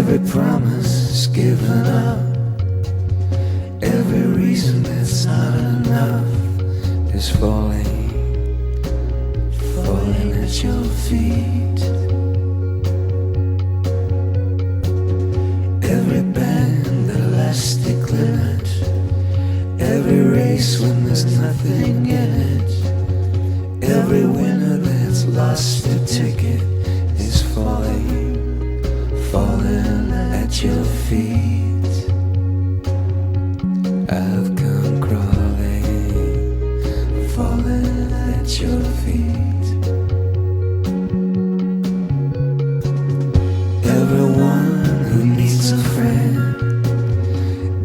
Every promise given up, every reason that's not enough is falling, falling at your feet. Every band, elastic limit, every race when there's nothing in it, every winner that's lost a ticket is falling, falling at your feet. I've come crawling, falling at your feet. Everyone who needs a friend,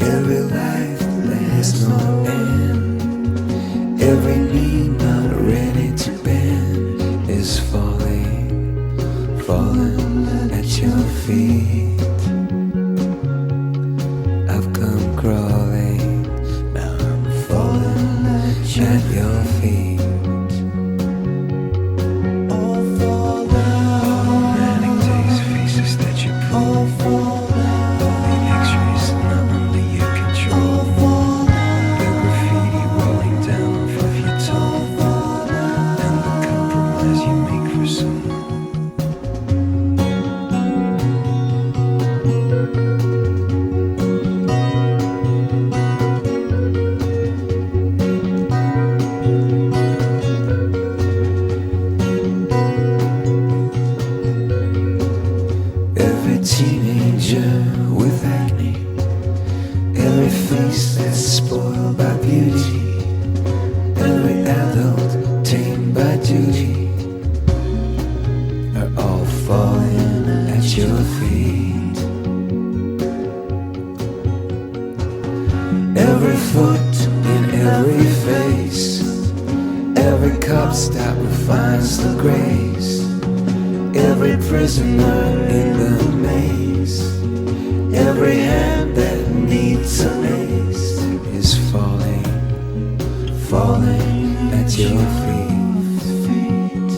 every life that has no end, every knee not ready to bend is falling, falling at your feet. I've come crawling, now I'm falling at your feet. Teenager with acne, every face that's spoiled by beauty, every adult tamed by duty, are all falling at your feet. Every foot in every face, every cop stop refines the grace, every prisoner in the maze, every hand that needs an ace is falling, falling at your feet.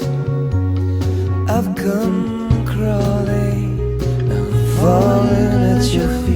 I've come crawling, I'm falling at your feet.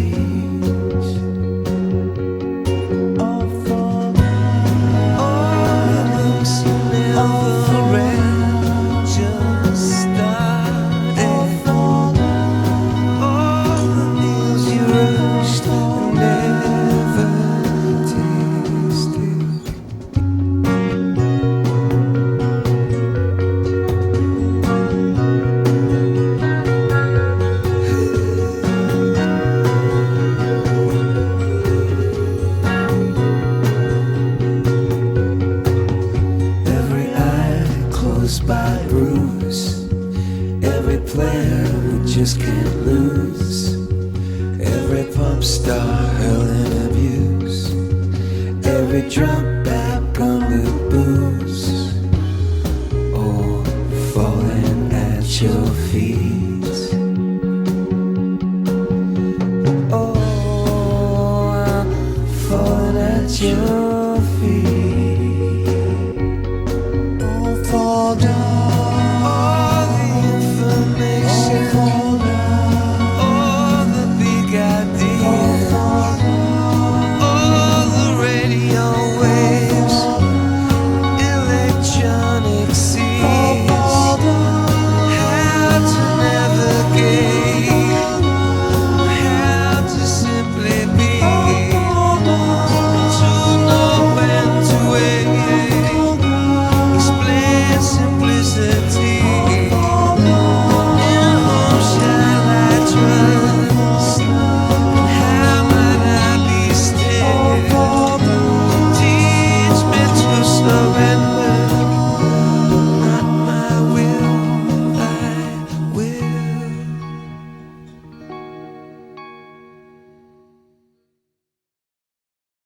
By bruise, every player who just can't lose, every pop star hurling abuse, every drunk back on the booze, all falling at your feet. Oh, I'm falling at your feet. Fall down.